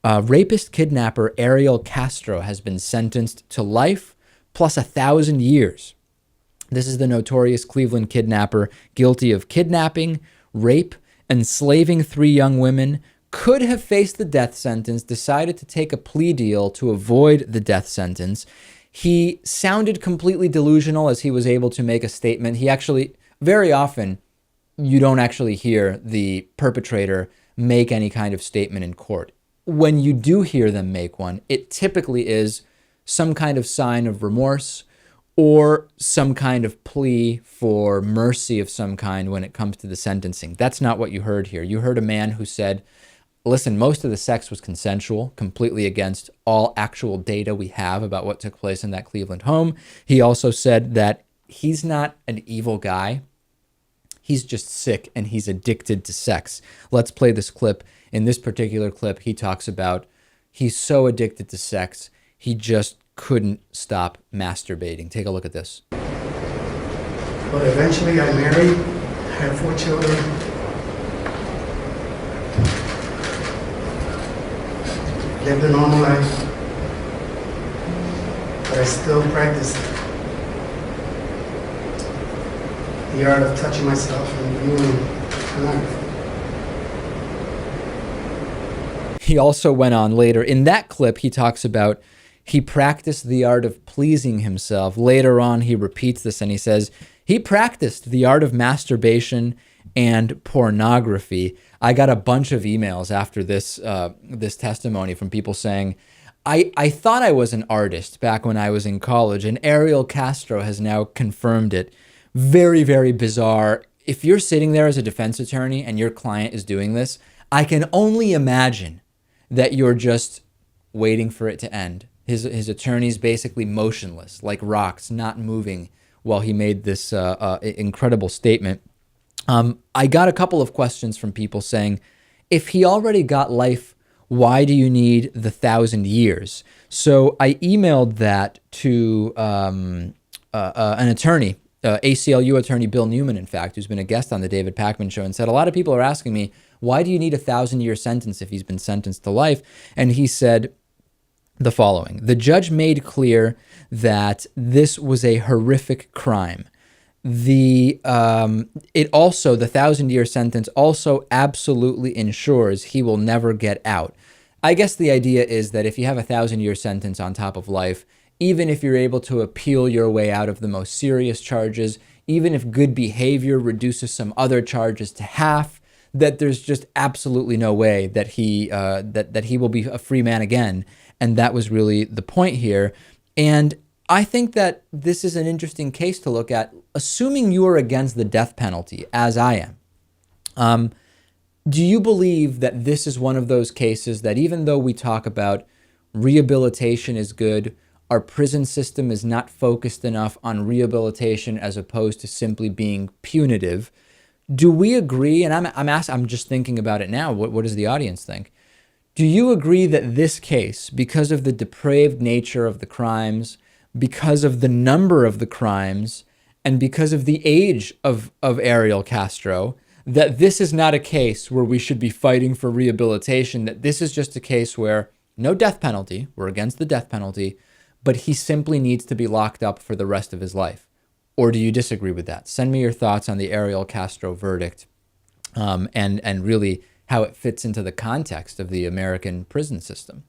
Rapist kidnapper Ariel Castro has been sentenced to life plus 1,000 years. This is the notorious Cleveland kidnapper guilty of kidnapping, rape, enslaving 3 young women, could have faced the death sentence, decided to take a plea deal to avoid the death sentence. He sounded completely delusional as he was able to make a statement. He actually, very often, you don't actually hear the perpetrator make any kind of statement in court. When you do hear them make one, it typically is some kind of sign of remorse or some kind of plea for mercy of some kind when it comes to the sentencing. That's not what you heard here. You heard a man who said, listen, most of the sex was consensual, completely against all actual data we have about what took place in that Cleveland home. He also said that he's not an evil guy. He's just sick and he's addicted to sex. Let's play this clip. In this particular clip, he talks about he's so addicted to sex, he just couldn't stop masturbating. Take a look at this. But eventually I married, had 4 children. Lived a normal life. But I still practice the art of touching myself and viewing pornography. He also went on later. In that clip, he talks about he practiced the art of pleasing himself. Later on, he repeats this and he says, he practiced the art of masturbation and pornography. I got a bunch of emails after this this testimony from people saying, I thought I was an artist back when I was in college, and Ariel Castro has now confirmed it. Very, very bizarre. If you're sitting there as a defense attorney and your client is doing this, I can only imagine that you're just waiting for it to end. His attorney's basically motionless, like rocks, not moving while he made this incredible statement. I got a couple of questions from people saying, if he already got life, why do you need the 1,000 years? So I emailed that to an attorney, ACLU attorney Bill Newman, in fact, who's been a guest on the David Pakman Show, and said, a lot of people are asking me, why do you need a 1,000-year sentence if he's been sentenced to life? And he said the following: the judge made clear that this was a horrific crime. The 1,000-year sentence also absolutely ensures he will never get out. I guess the idea is that if you have a 1,000-year sentence on top of life, even if you're able to appeal your way out of the most serious charges, even if good behavior reduces some other charges to half, that there's just absolutely no way that he will be a free man again. And that was really the point here. And I think that this is an interesting case to look at, assuming you are against the death penalty, as I am. Do you believe that this is one of those cases that even though we talk about rehabilitation is good, our prison system is not focused enough on rehabilitation as opposed to simply being punitive? Do we agree, and I'm just thinking about it now, what does the audience think? Do you agree that this case, because of the depraved nature of the crimes, because of the number of the crimes, and because of the age of Ariel Castro, that this is not a case where we should be fighting for rehabilitation, that this is just a case where no death penalty, we're against the death penalty, but he simply needs to be locked up for the rest of his life? Or do you disagree with that? Send me your thoughts on the Ariel Castro verdict and really how it fits into the context of the American prison system.